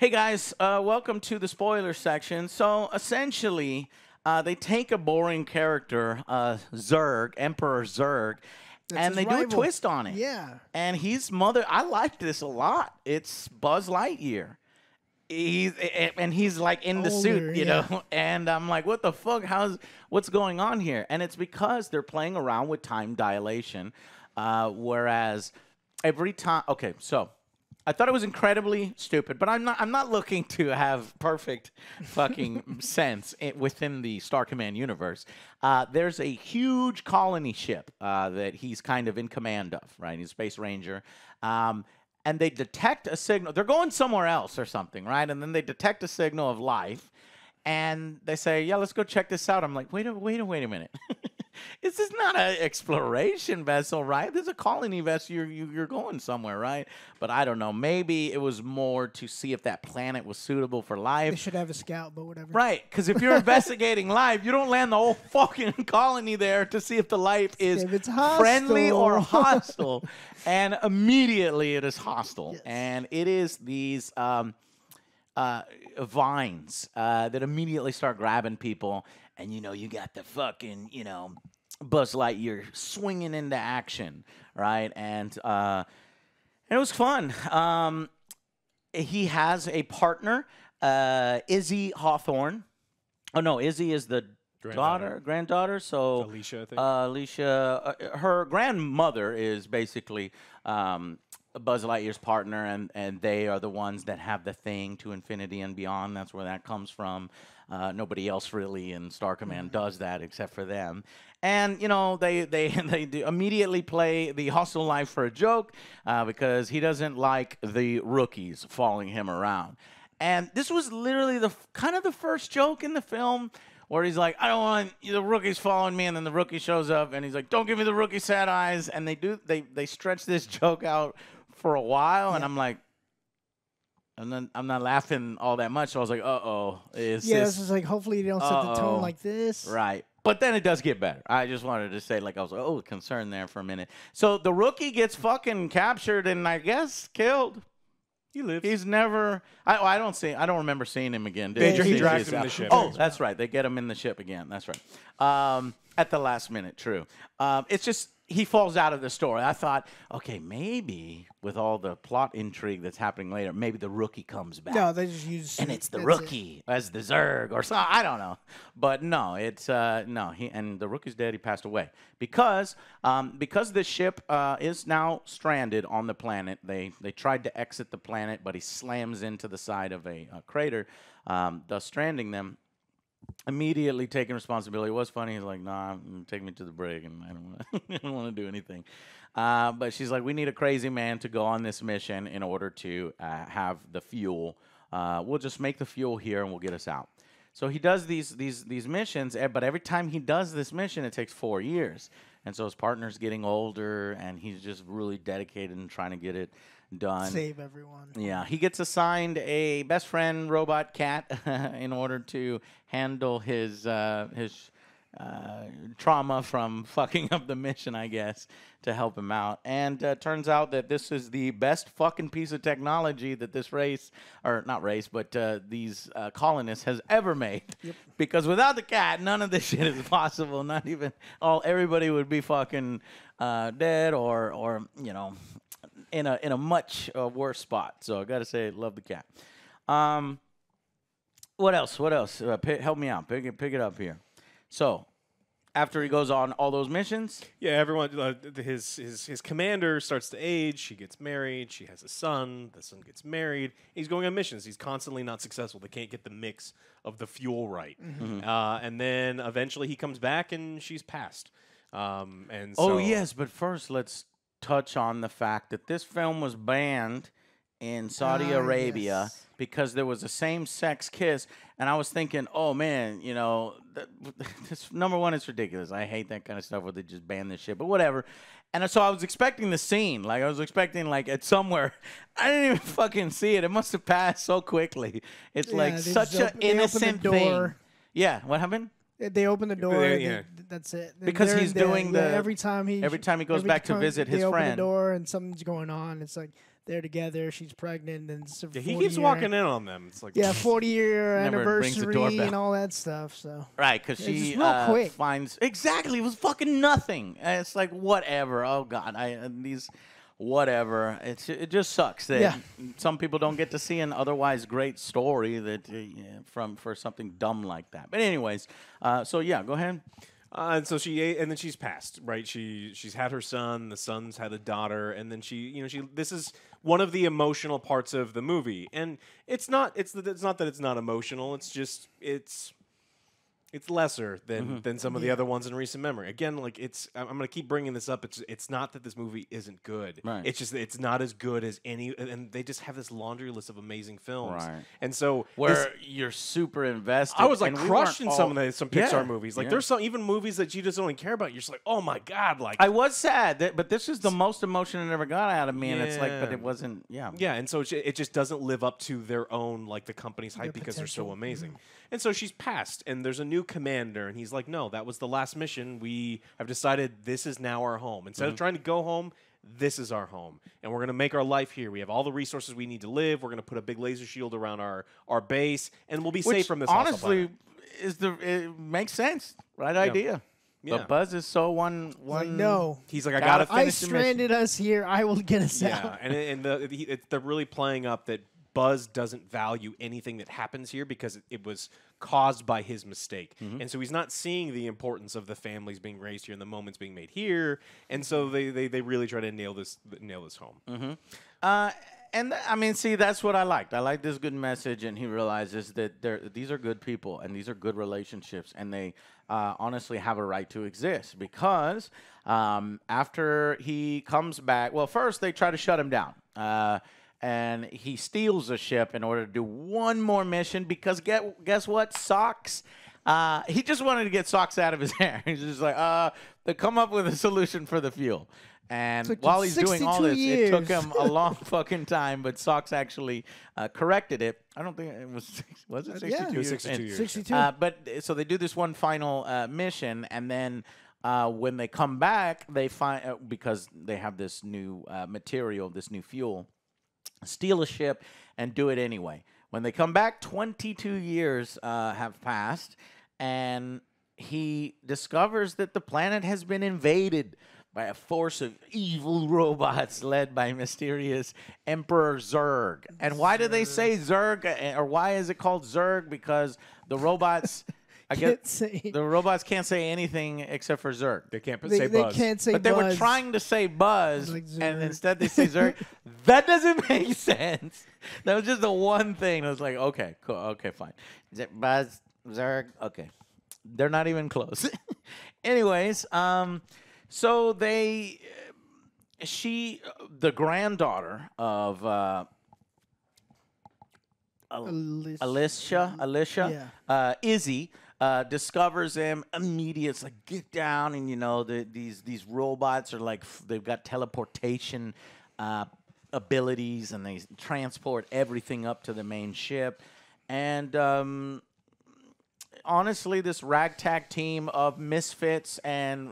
Hey guys, welcome to the spoiler section. So essentially, they take a boring character, Zurg, Emperor Zurg, and they do a twist on it. Yeah. And he's mother. I like this a lot. It's Buzz Lightyear. He's like in the suit, you know, and I'm like, what the fuck? What's going on here? And it's because they're playing around with time dilation, whereas every time. Okay, so I thought it was incredibly stupid, but I'm not looking to have perfect fucking sense within the Star Command universe. There's a huge colony ship that he's kind of in command of, right? He's a space ranger. And they detect a signal. They're going somewhere else or something, right? And then they detect a signal of life, and they say, "Yeah, let's go check this out." I'm like, wait a minute. This is not an exploration vessel, right? This is a colony vessel. You're going somewhere, right? But I don't know. Maybe it was more to see if that planet was suitable for life. They should have a scout, but whatever. Right, because if you're investigating life, you don't land the whole fucking colony there to see if the life is friendly or hostile. And immediately it is hostile. Yes. And it is these vines that immediately start grabbing people. And, you know, you got the fucking, you know, Buzz Lightyear swinging into action, right? And it was fun. He has a partner, Izzy Hawthorne. Oh, no, Izzy is the granddaughter. So Alicia, I think. Alicia, her grandmother is basically Buzz Lightyear's partner, and they are the ones that have the thing to infinity and beyond. That's where that comes from. Nobody else really in Star Command does that except for them. And, you know, they do immediately play the hostile life for a joke because he doesn't like the rookies following him around. And this was literally kind of the first joke in the film where he's like, I don't want the rookies following me, and then the rookie shows up, and he's like, don't give me the rookie sad eyes. And they stretch this joke out for a while, and I'm like, and then I'm not laughing all that much, so I was like, uh-oh. This is like, hopefully you don't set the tone like this. Right. But then it does get better. I just wanted to say, like, I was like, oh, concerned there for a minute. So the rookie gets fucking captured and I guess killed. He lives. He's never. I don't remember seeing him again. He drags him in the ship. Oh, that's right. They get him in the ship again. That's right. At the last minute, true. It's just he falls out of the story. I thought, okay, maybe with all the plot intrigue that's happening later, maybe the rookie comes back. No, they just use. And it's the rookie as the Zurg or something. I don't know. But no, it's no. And the rookie's dead. He passed away because this ship is now stranded on the planet. They tried to exit the planet, but he slams into the side of a crater, thus stranding them. Immediately taking responsibility. It was funny. He's like, nah, take me to the brig, and I don't want to do anything. But she's like, we need a crazy man to go on this mission in order to have the fuel. We'll just make the fuel here, and we'll get us out. So he does these missions, but every time he does this mission, it takes 4 years. And so his partner's getting older, and he's just really dedicated and trying to get it done. Save everyone. Yeah, he gets assigned a best friend robot cat in order to handle his trauma from fucking up the mission, I guess, to help him out. And turns out that this is the best fucking piece of technology that this race, or not race, but these colonists has ever made. Yep. Because without the cat, none of this shit is possible. Not even everybody would be fucking dead or you know, in a much worse spot. So I gotta say, love the cat. What else? Help me out. Pick it up here. So, after he goes on all those missions, yeah, everyone, his commander starts to age. She gets married. She has a son. The son gets married. He's going on missions. He's constantly not successful. They can't get the mix of the fuel right. And then eventually he comes back and she's passed. And so, oh yes, but first let's touch on the fact that this film was banned in Saudi Arabia because there was a same-sex kiss, and I was thinking, oh man, you know, this number one is ridiculous. I hate that kind of stuff where they just ban this shit, but whatever. And so I was expecting the scene, like I was expecting like at somewhere. I didn't even fucking see it. It must have passed so quickly. It's like such an innocent thing. Yeah, what happened? They open the door. Yeah. That's it. Because he's doing the every time he goes back to visit his they friend. Open the door and something's going on. It's like they're together. She's pregnant, and it's a Yeah, he keeps walking in on them. It's like 40-year Never rings the anniversary doorbell. and all that stuff. So Right, because It's she just real quick. finds exactly it was fucking nothing. And it's like whatever. Oh God, these whatever. It just sucks that some people don't get to see an otherwise great story that for something dumb like that. But anyways, so yeah, go ahead. And so and then she's passed, right? She's had her son. The son's had a daughter, and then this is one of the emotional parts of the movie, and it's not that it's not emotional. It's just it's lesser than some of the other ones in recent memory. Again, like I'm going to keep bringing this up. It's not that this movie isn't good. Right. It's just that it's not as good as any, and they just have this laundry list of amazing films. Right. And so Where you're super invested. I was like and we crushed weren't in some Pixar movies. Like yeah. there's some even movies that you just don't even care about. You're just like, oh my God, like I was sad, but this is the most emotion it ever got out of me, and it's like, but it wasn't. Yeah. Yeah, and so it just doesn't live up to their own, like the company's hype Their because they're so potential. amazing. And so she's passed, and there's a new commander, and he's like, no, that was the last mission. We have decided this is now our home. Instead of trying to go home, this is our home, and we're going to make our life here. We have all the resources we need to live. We're going to put a big laser shield around our base, and we'll be safe from this hostile honestly planet. it makes sense. Right idea. Yeah. But Buzz is so one. like, no, He's like, I Gotta got to I finish the mission. stranded us here. I will get us Yeah, out. and they're really playing up that Buzz doesn't value anything that happens here because it was caused by his mistake. And so he's not seeing the importance of the families being raised here and the moments being made here. And so they really try to nail this home. And I mean, see, that's what I liked. I like this good message, and he realizes that these are good people and these are good relationships, and they honestly have a right to exist because after he comes back, well, first they try to shut him down. And he steals a ship in order to do one more mission because guess what? Socks. He just wanted to get Socks out of his hair. He's just like, they come up with a solution for the fuel. And Took while he's doing all 62 this, it took years. him a long fucking time, but Socks actually corrected it. I don't think it was it 62 yeah. It was years? 62 years. 62. But so they do this one final mission, and then when they come back, they find because they have this new material, this new fuel, steal a ship and do it anyway. When they come back, 22 years have passed, and he discovers that the planet has been invaded by a force of evil robots led by mysterious Emperor Zurg. And why do they say Zurg, or why is it called Zurg? Because the robots, I guess, the robots can't say anything except for Zurg. They can't They, say they Buzz. can't say But they Buzz. were trying to say Buzz, Like and Zurg. instead they say Zurg. That doesn't make sense. That was just the one thing. I was like, okay, cool, okay, fine. Is it Buzz, Zurg? Okay. They're not even close. Anyways, so the granddaughter of Alicia, Izzy, discovers him immediately. It's like, get down, and you know these robots are like they've got teleportation abilities, and they transport everything up to the main ship. And honestly, this ragtag team of misfits and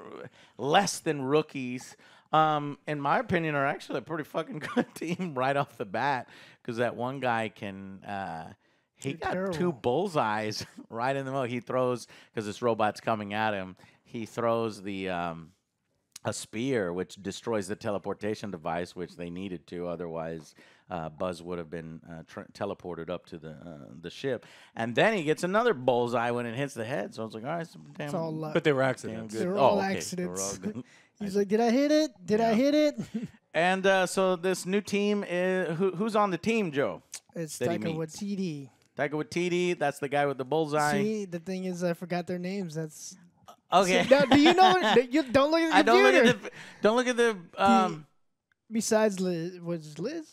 less than rookies, in my opinion, are actually a pretty fucking good team right off the bat. Because that one guy can, he got terrible. 2 bullseyes right in the middle. He throws, because this robot's coming at him, he throws the a spear, which destroys the teleportation device, which they needed to. Otherwise, Buzz would have been teleported up to the ship. And then he gets another bullseye when it hits the head. So I was like, all right, damn, It's all luck. But they were damn accidents. good. They were Oh, all okay. accidents. They were all good. He's like, did I hit it? Did I hit it? And so this new team is who's on the team, Joe? It's that he Taika meets. Waititi. Taika Waititi. That's the guy with the bullseye. See, the thing is, I forgot their names. That's Okay. So, now, do you know? You don't look at the I computer. don't look at the. Besides Liz, was Liz?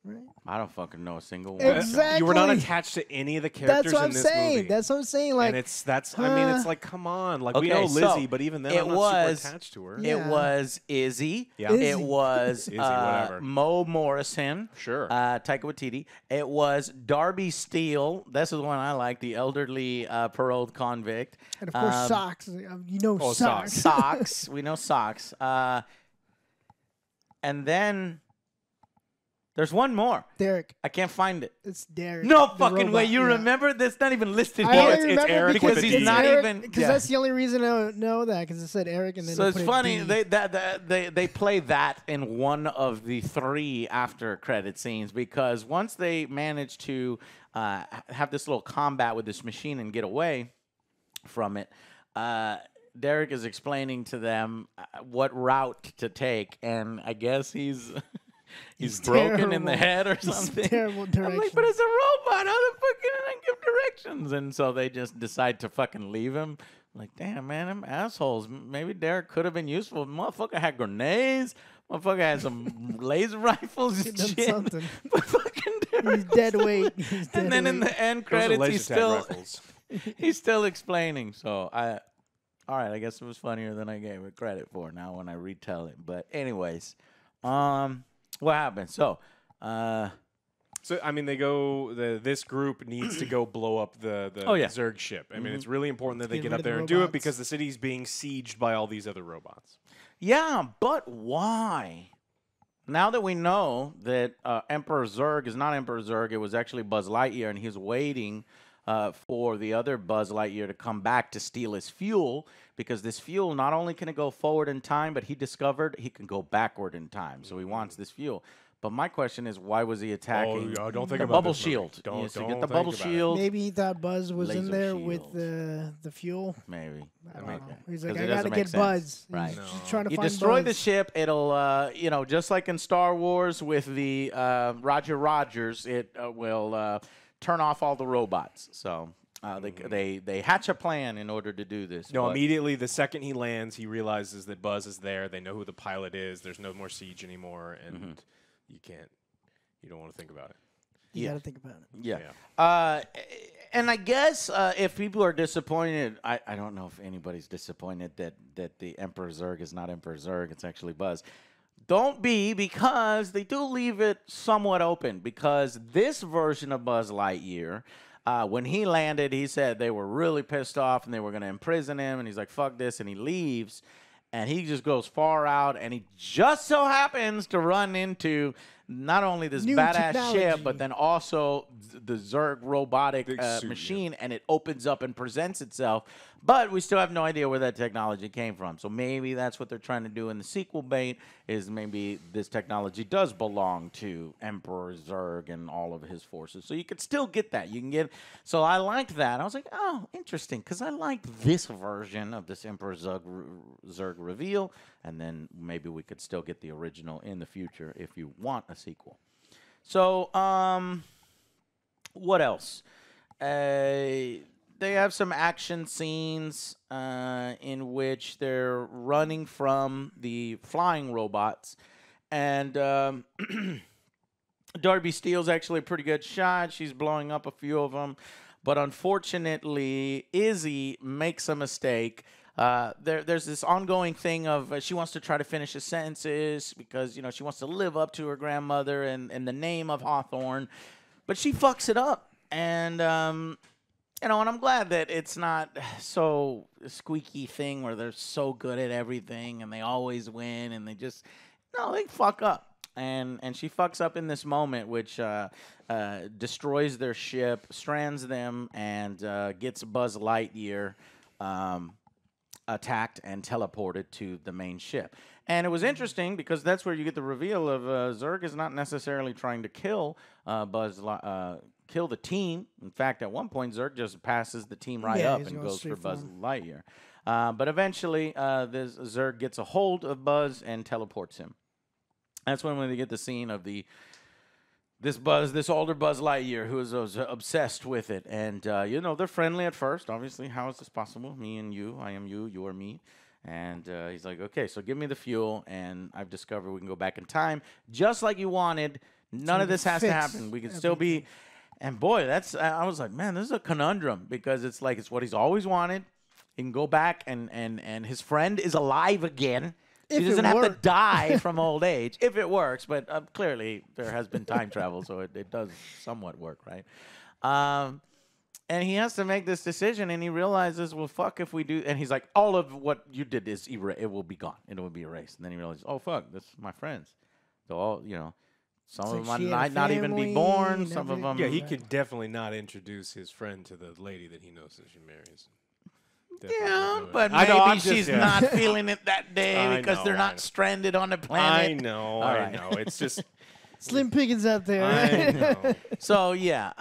Right? I don't fucking know a single one. Exactly. You were not attached to any of the characters That's what in I'm this saying. movie. That's what I'm saying. Like, and I mean, it's like, come on. Like, we Okay, know so Lizzie, but even then, it I'm not was- super attached to her. Yeah. It was Izzy. Yeah. Izzy. It was Izzy, whatever. Mo Morrison. Sure. Taika Waititi. It was Darby Steele. This is the one I like, the elderly paroled convict. and of course, socks. You know, Oh, socks. Socks. We know Socks. And then There's one more. Derek. I can't find it. It's Derek. No the fucking way. robot, You yeah. remember? That's not even listed I here. only it's remember Eric because with a he's D. not even. Because that's the only reason I know that, because it said Eric and then So they it's put a funny D. they play that in one of the 3 after credit scenes, because once they manage to have this little combat with this machine and get away from it, Derek is explaining to them what route to take, and I guess he's broken in the head or something. Terrible I'm directions. like, but it's a robot. How the fuck can I give directions? And so they just decide to fucking leave him. I'm like, damn, man, them assholes. Maybe Derek could have been useful. Motherfucker had grenades. Motherfucker had some laser rifles and Done shit. something. But fucking Derek He's dead was weight. like- He's dead And then in weight. the end Those are credits, laser he's tag still rifles. he's still explaining. So all right, I guess it was funnier than I gave it credit for now when I retell it. But anyways, what happened? So, So I mean, they go. This group needs to go blow up the Oh, yeah. Zerg ship. I mean, it's really important that they Get get rid up of the there and do it robots. because the city's being sieged by all these other robots. yeah, but why? Now that we know that Emperor Zurg is not Emperor Zurg, it was actually Buzz Lightyear, and he's waiting for the other Buzz Lightyear to come back to steal his fuel, because this fuel, not only can it go forward in time, but he discovered he can go backward in time. So he wants this fuel. But my question is, why was he attacking Oh, don't think the about bubble this movie. shield? Don't- Yes, to don't get the think bubble about it. shield. Maybe he thought Buzz was in Laser there with shields. the fuel. Maybe. I don't Okay. know. He's 'Cause like, it I doesn't gotta make get sense. Buzz. Right. He's No. trying to You find destroy the Buzz. ship, it'll, just like in Star Wars with the Roger Rogers, it will turn off all the robots. So they hatch a plan in order to do this. No, but- immediately the second he lands, he realizes that Buzz is there. They know who the pilot is. There's no more siege anymore, and you don't want to think about it. You Yeah. gotta think about it. Yeah. And I guess if people are disappointed, I don't know if anybody's disappointed that the Emperor Zurg is not Emperor Zurg. It's actually Buzz. Don't be, because they do leave it somewhat open, because this version of Buzz Lightyear, when he landed, he said they were really pissed off and they were going to imprison him, and he's like, fuck this, and he leaves, and he just goes far out, and he just so happens to run into not only this New badass technology. ship, but then also the Zerg robotic Big suit, yeah. machine, and it opens up and presents itself. But we still have no idea where that technology came from. So maybe that's what they're trying to do in the sequel bait, is maybe this technology does belong to Emperor Zurg and all of his forces. So you could still get that. You can get. So I liked that. I was like, oh, interesting, because I liked this version of this Emperor Zurg reveal, and then maybe we could still get the original in the future if you want a sequel. So, what else? They have some action scenes in which they're running from the flying robots, and Darby Steele's actually a pretty good shot. She's blowing up a few of them, but unfortunately, Izzy makes a mistake. There's this ongoing thing of she wants to try to finish the sentences because, she wants to live up to her grandmother and in the name of Hawthorne, but she fucks it up. And, and I'm glad that it's not so squeaky thing where they're so good at everything and they always win and they fuck up. And she fucks up in this moment, which destroys their ship, strands them, and gets Buzz Lightyear attacked and teleported to the main ship. And it was interesting because that's where you get the reveal of Zurg is not necessarily trying to kill kill the team. In fact, at one point, Zurg just passes the team right Yeah, up he's and going goes for straight for Buzz him. Lightyear. But eventually, this Zurg gets a hold of Buzz and teleports him. That's when we get the scene of this older Buzz Lightyear who is obsessed with it. And, they're friendly at first. Obviously, how is this possible? Me and you. I am you. You are me. And he's like, okay, so give me the fuel, and I've discovered we can go back in time. Just like you wanted. None of this has to fix happen. We can still be... And, boy, I was like, man, this is a conundrum because it's like it's what he's always wanted. He can go back, and his friend is alive again. She If it doesn't have to worked. die from old age, if it works. But clearly, there has been time travel, so it does somewhat work, right? And he has to make this decision, and he realizes, well, fuck if we do. And he's like, all of what you did it will be gone. It will be erased. And then he realizes, oh, fuck, this is my friends. So, Some It's of like them she had a might not even be family born. and Some of them. everything. Yeah, he could definitely not introduce his friend to the lady that he knows that she marries. Definitely Yeah, not. but I know, I'm maybe just- she's yeah. not feeling it that day I because know, they're I not know. stranded on the I planet. know, All I right. know. It's just, Slim Pickens out there. I Right? know. So yeah,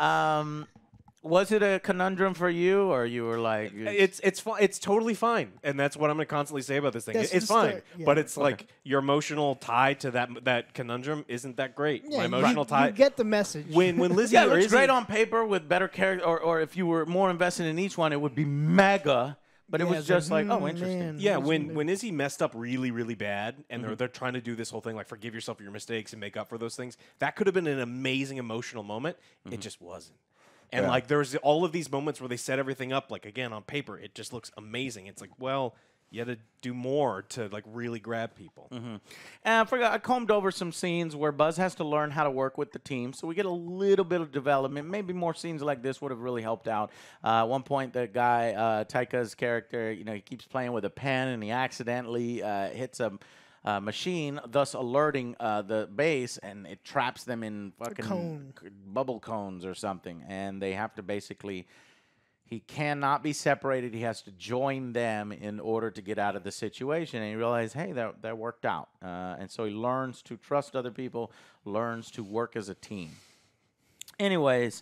was it a conundrum for you, or you were like, It's fine. It's totally fine, and that's what I'm going to constantly say about this thing. That's It's the fine, start, yeah. but it's like your emotional tie to that conundrum isn't that great. Yeah, My emotional tie. You get the message. when Lizzie yeah, it or looks Izzy, great on paper with better character, or if you were more invested in each one, it would be mega. But it Yeah, was it's just like, oh, "Hmm, interesting. man, Yeah, who's when gonna-" when Izzy messed up really, really bad, and they're trying to do this whole thing like forgive yourself for your mistakes and make up for those things, that could have been an amazing emotional moment. It just wasn't. And Yeah. like there's all of these moments where they set everything up, like again on paper, it just looks amazing. It's like, well, you had to do more to like really grab people. And I forgot, I combed over some scenes where Buzz has to learn how to work with the team, so we get a little bit of development. Maybe more scenes like this would have really helped out. At one point, the guy, Taika's character, he keeps playing with a pen, and he accidentally hits a machine, thus alerting the base, and it traps them in fucking cone. bubble cones or something, and they have to basically. He cannot be separated. He has to join them in order to get out of the situation. And he realized, hey, that worked out. And so he learns to trust other people, learns to work as a team. Anyways,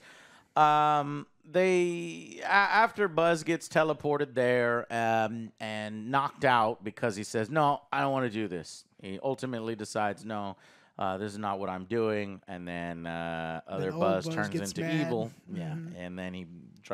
after Buzz gets teleported there and knocked out because he says, no, I don't want to do this. He ultimately decides, no, this is not what I'm doing. And then other old Buzz Buzz turns gets into mad. evil. Yeah, and then he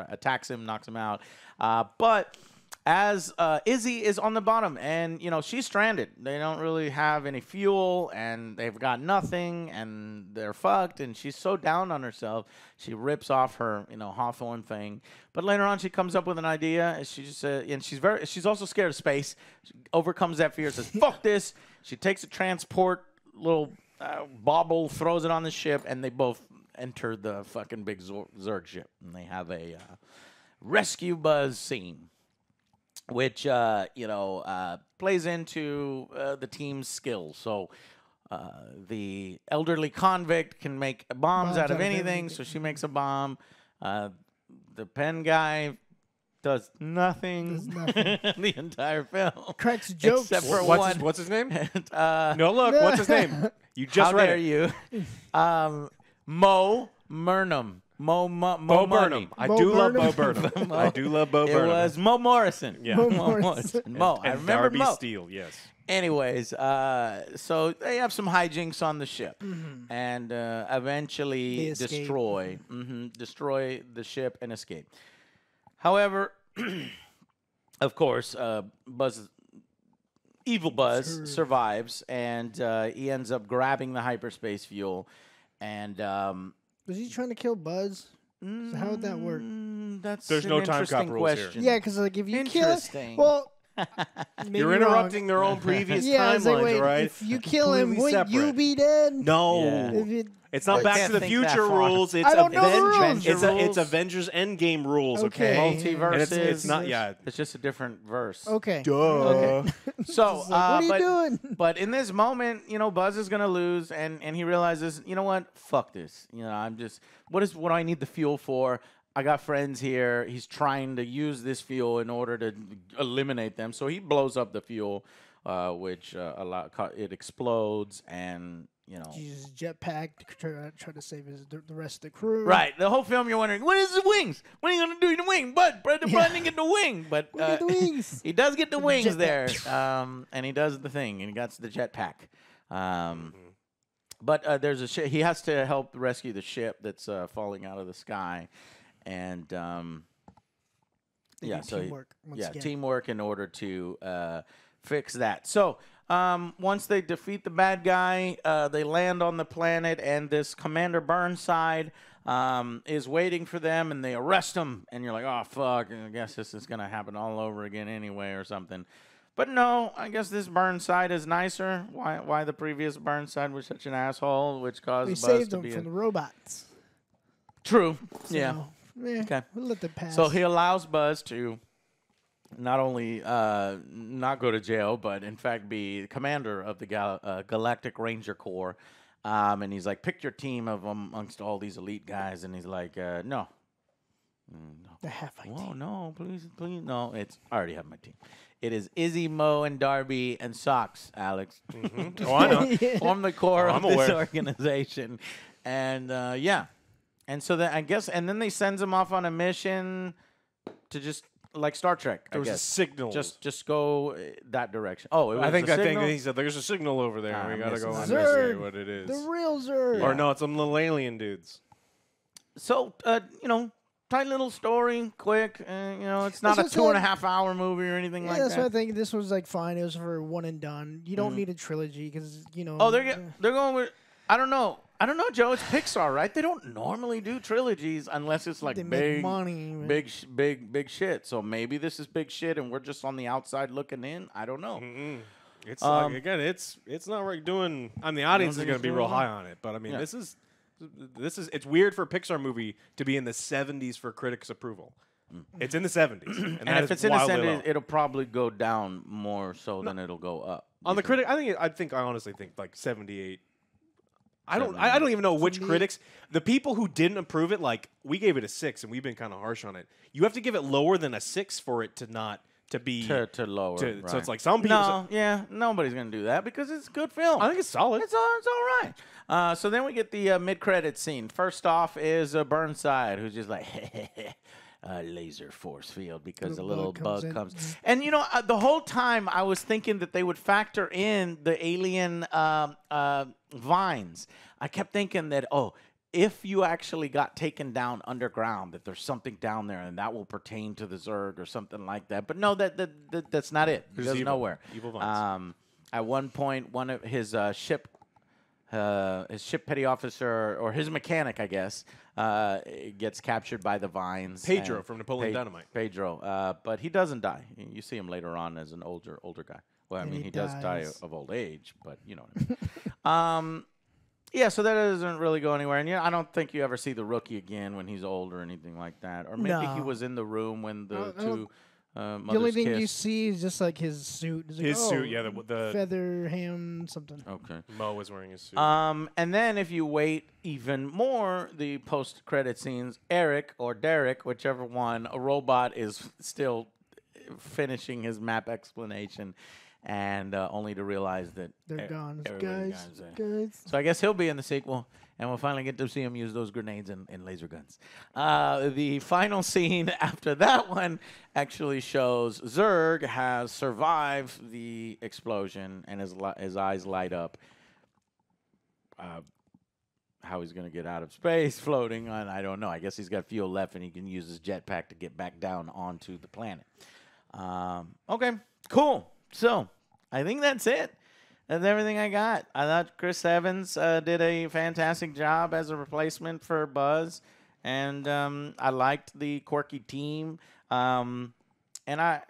attacks him, knocks him out. But as Izzy is on the bottom, and she's stranded. They don't really have any fuel, and they've got nothing, and they're fucked. And she's so down on herself, she rips off her Hawthorne thing. But later on, she comes up with an idea. And she just and she's also scared of space. She overcomes that fear. Says fuck this. She takes a transport little bauble, throws it on the ship, and they both enter the fucking big Zerg ship, and they have a rescue Buzz scene, which plays into the team's skills. So the elderly convict can make bombs out of anything, so she makes a bomb. The pen guy does nothing, the entire film. Cracks jokes. Except for What's his name? one. No, look, what's his name? You just How read dare it. you? Mo Burnham. Mo Bo Money. Burnham. I Bo do love Bo Burnham. Burnham. I do love Bo It Burnham. was Mo Morrison. Yeah. Mo Mo Morrison. Mo. I And remember Darby Mo. Steele, yes. Anyways, so they have some hijinks on the ship, and They eventually escape. destroy the ship and escape. However, of course, evil Buzz survives, and he ends up grabbing the hyperspace fuel. And Was he trying to kill Buzz? So how would that work? That's There's an no time cop interesting rules here. question. Yeah, because like if you kill it, Interesting. well, maybe You're wrong. interrupting their own previous Yeah, I was like, timelines, wait, all right? if you kill him, Completely wouldn't you separate. be dead? No. Yeah. If you, It's not I Back can't to the think that Future far. rules. It's I don't know the Avengers. rules. It's Avengers Endgame rules, okay? Multiverses. And it's not, yeah. It's just a different verse. okay. Okay. So, It's like, what are you doing? But in this moment, Buzz is gonna lose, and he realizes, you know what? Fuck this. What do I need the fuel for? I got friends here. He's trying to use this fuel in order to eliminate them. So he blows up the fuel, which it explodes, and He uses jetpack to try to save the rest of the crew. Right. The whole film, you're wondering, what is the wings? What are you going to do in the wing? Bud, Brother Bud didn't get the wing. But We get the wings. he does get the wings jetpack. there. And he does the thing, and he got the jetpack. But there's a ship. He has to help rescue the ship that's falling out of the sky. And, They yeah, do so teamwork once again. teamwork in order to fix that. So once they defeat the bad guy, they land on the planet, and this Commander Burnside is waiting for them, and they arrest him. And you're like, oh, fuck, I guess this is going to happen all over again anyway or something. But no, I guess this Burnside is nicer. Why the previous Burnside was such an asshole, which caused We Buzz saved to them be from the robots. True. So, Yeah. Okay. We'll let them pass. So he allows Buzz to not only not go to jail, but in fact be commander of the Galactic Ranger Corps. And he's like, pick your team of amongst all these elite guys. And he's like, no. The half-fight Whoa, team. no, please, no. I already have my team. It is Izzy, Mo, and Darby and Socks, Alex. Oh, I know. Form the core of I'm this aware. organization. And yeah. And so then I guess, and then they sends him off on a mission to just like Star Trek. There was a signal. Just go that direction. Oh, it was I think a signal? he said there's a signal over there. Ah, We gotta go missing investigate Zerg. what it is. The real Zerg. Or no, it's some little alien dudes. So tight little story, quick. It's not a That's what I 2.5 hour movie or anything like that's that. why I think this was like fine. It was for one and done. You don't need a trilogy because Oh, they're going with. I don't know, Joe. It's Pixar, right? They don't normally do trilogies unless it's like they make big, money. man. big shit. So maybe this is big shit, and we're just on the outside looking in. I don't know. It's like, again, it's not right doing. I mean, the audience is think going it's to be doing real well? high on it, but I mean, Yeah. this is it's weird for a Pixar movie to be in the 70s for critics' approval. It's in the 70s, and, And that if is it's in the wildly center, low. it'll probably go down more so than it'll go up. On the critic, I honestly think like 78. I don't even know which 78. critics. The people who didn't approve it, like we gave it a 6, and we've been kind of harsh on it. You have to give it lower than a 6 for it to not to be to lower. So right. it's like some people. No, yeah, nobody's gonna do that because it's a good film. I think it's solid. It's all right. So then we get the mid-credit scene. First off is Burnside, who's just like laser force field because a little bug comes. And the whole time I was thinking that they would factor in the alien vines. I kept thinking that if you actually got taken down underground, that there's something down there, and that will pertain to the Zerg or something like that. But no, that's not it. It goes nowhere. Evil vines. At one point, one of his ship petty officer or his mechanic, I guess, gets captured by the vines. Pedro and from Napoleon Dynamite. Pedro, but he doesn't die. You see him later on as an older guy. Well, I And mean, he he does die dies. of old age, but you know what I mean. Yeah, so that doesn't really go anywhere. And I don't think you ever see the rookie again when he's old or anything like that. Or maybe he No. was in the room when the two mothers The only thing you kissed. see is just like his suit. It's like, His suit, yeah, the feather ham something. Okay. Mo is wearing his suit. And then if you wait even more, the post-credit scenes, Eric or Derek, whichever one, a robot is still finishing his map explanation, and only to realize that They're gone, everybody guys. gone, so- Guys. So I guess he'll be in the sequel, and we'll finally get to see him use those grenades and laser guns. The final scene after that one actually shows Zurg has survived the explosion, and his eyes light up. How he's going to get out of space floating on, I don't know. I guess he's got fuel left, and he can use his jetpack to get back down onto the planet. Okay, cool. So I think that's it. That's everything I got. I thought Chris Evans did a fantastic job as a replacement for Buzz, and I liked the quirky team. And I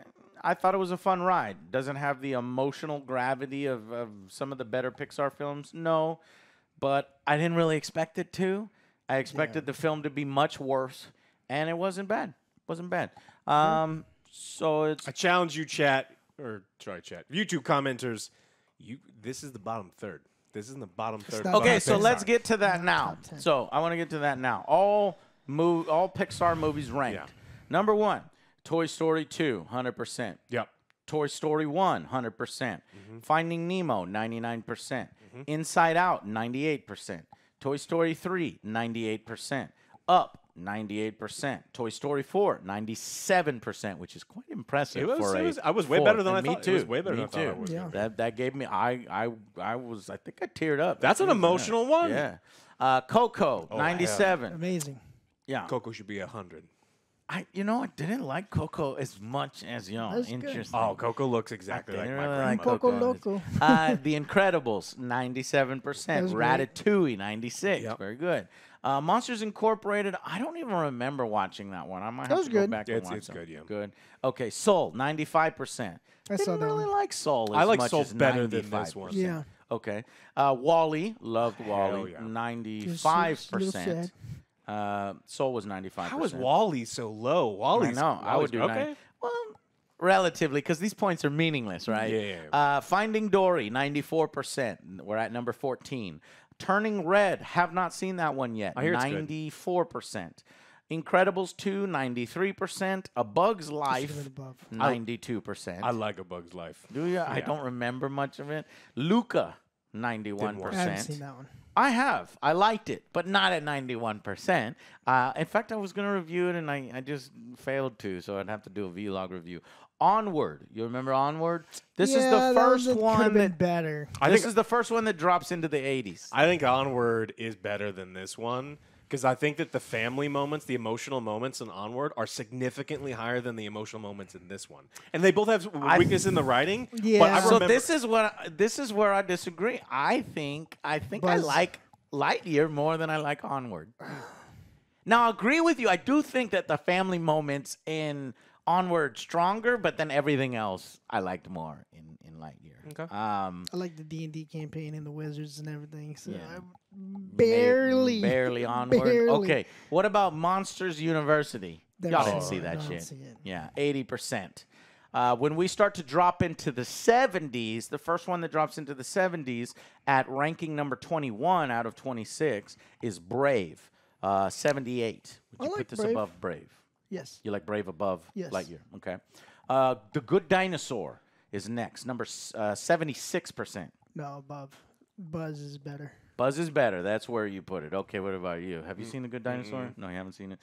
thought it was a fun ride. Doesn't have the emotional gravity of some of the better Pixar films, no, but I didn't really expect it to. I expected the film to be much worse, and it wasn't bad. Wasn't bad. So it's I challenge you, chat. YouTube commenters. This is the bottom third. This is in the bottom third. not okay. top So 10. let's get to that now. top 10. So I want to get to that now. All Pixar movies ranked. Yeah. Number 1, Toy Story 2, 100%. Yep. Toy Story 1, 100%. Finding Nemo, 99%. Inside Out, 98%. Toy Story 3, 98%. Up, 98%. Toy Story 4, 97%, which is quite impressive I was way better than I Me thought. too. It was way better Me than I thought too. it was. Yeah. That gave me I think I teared up. That's an emotional one. Yeah. Coco, 97. Amazing. Yeah. Coco should be 100. I didn't like Coco as much as That's good. interesting. Oh, Coco looks exactly like didn't my really grandmother. like Coco Coco. Loco. The Incredibles, 97%. That was great. Ratatouille, 96. Yep. Very good. Monsters Incorporated, I don't even remember watching that one. I might have was to go good. back and It's watch good, it. yeah. Good. Okay, Soul, 95%. I saw Didn't that really one. like Soul as I like much Soul as better than 95%. this one. Yeah. Okay. Wall-E, loved Wall-E, yeah. 95%. Soul was 95%. How is Wally so low? Wally's I would do okay. 9. Well, relatively, because these points are meaningless, right? Yeah. Finding Dory, 94%. We're at number 14. Turning Red, have not seen that one yet. I hear it's good. 94%. Incredibles 2, 93%. A Bug's Should've Life, been above. 92%. I like A Bug's Life. Do you? I don't remember much of it. Luca, 91%. I haven't seen that one. I have. I liked it, but not at 91%. In fact, I was going to review it, and I just failed to, so I'd have to do a vlog review. Onward. You remember Onward? This is the first one could have been that... better. This is the first one that drops into the 80s. I think Onward is better than this one because I think that the family moments, the emotional moments in Onward are significantly higher than the emotional moments in this one. And they both have weakness in the writing. Yeah. But I So remember, this is where I disagree. I think I like Lightyear more than I like Onward. Now I agree with you. I do think that the family moments in Onward stronger, but then everything else I liked more in Lightyear. Okay. I like the D&D campaign and the wizards and everything. So Yeah. I barely Onward. barely. Okay. What about Monsters University? Y'all didn't Oh, see I that don't shit. see it. Yeah, 80%. When we start to drop into the 70s, the first one that drops into the 70s at ranking number 21 out of 26 is Brave, 78. Would I you like put this Brave. above Brave? Yes. You like Brave above Yes. Lightyear? Okay. The Good Dinosaur is next, number 76%. No, above. Buzz is better. Buzz is better. That's where you put it. Okay, what about you? Have you seen The Good Dinosaur? No, you haven't seen it.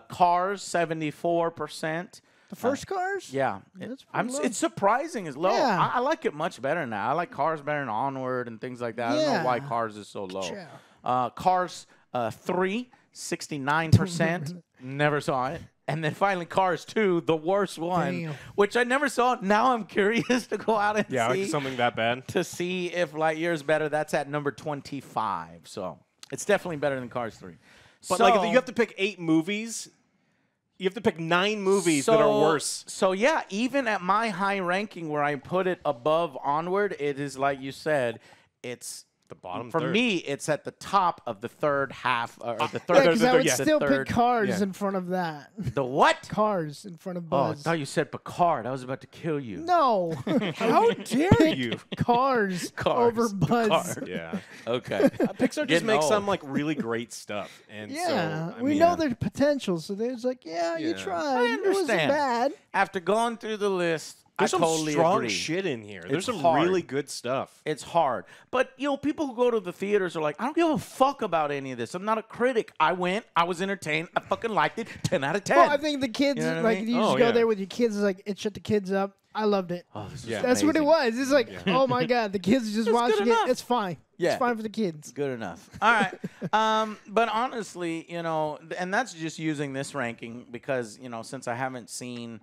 Cars, 74%. The first Cars? Yeah. That's pretty low. It's surprising it's low. Yeah. I like it much better now. I like Cars better than Onward and things like that. I don't know why Yeah. Cars is so low. Yeah. Cars 3, 69%. Never saw it. And then finally Cars 2, the worst one, Damn. which I never saw. Now I'm curious to go out and yeah, see like something that bad. to see if Lightyear is better. That's at number 25. So it's definitely better than Cars 3. But like, if you have to pick 8 movies, you have to pick 9 movies that are worse. So yeah, even at my high ranking where I put it above Onward, it is like you said, it's The bottom for third. me. It's at the top of the third half or the Yeah, third. because I would the still third- pick Cars yeah. in front of that. The what? Cars in front of Oh, I Buzz. thought you said Picard. I was about to kill you. No. How dare you? Cars, Cars. over Buzz. Picard. Yeah. Okay. Pixar just Getting makes old. some like really great stuff. And Yeah, so, I we mean, know their potential, so there's like, yeah, you Yeah. tried. It wasn't understand. bad. After going through the list, there's I some totally strong agree. shit in here. There's some hard. really good stuff. It's hard. But, people who go to the theaters are like, I don't give a fuck about any of this. I'm not a critic. I went. I was entertained. I fucking liked it. 10 out of 10. Well, I think the kids, You know what I like, mean? you just Oh, go yeah. there with your kids, it's like, it shut the kids up. I loved it. Oh, this is Yeah. That's what it amazing. was. It's like, oh my God, the kids just watching it. enough. It's fine. Yeah. It's fine for the kids. Good enough. All right. But honestly, and that's just using this ranking because, since I haven't seen,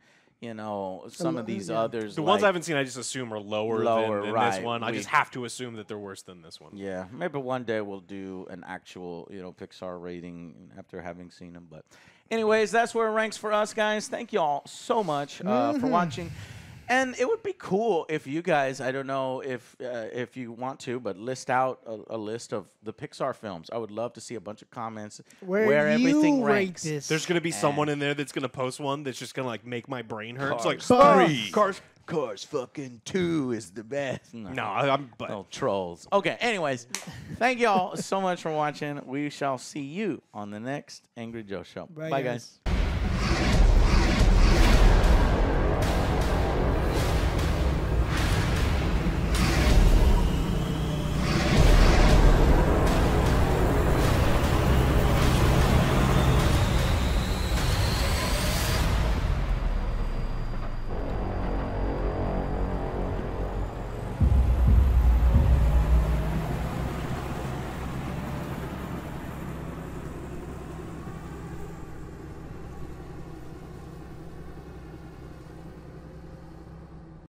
some of these yeah. others. The ones I haven't seen, I just assume are lower, than right. this one. I just have to assume that they're worse than this one. Yeah, maybe one day we'll do an actual, Pixar rating after having seen them. But anyways, that's where it ranks for us, guys. Thank you all so much for watching. And it would be cool if you guys, I don't know if you want to, but list out a list of the Pixar films. I would love to see a bunch of comments where everything you rate ranks. this. There's gonna be someone in there that's gonna post one that's just gonna like make my brain hurt. It's like Cars. 3. Cars fucking 2 is the best. No, I'm. But Oh, trolls. Okay, anyways, thank y'all so much for watching. We shall see you on the next Angry Joe show. Bye, Bye guys. guys.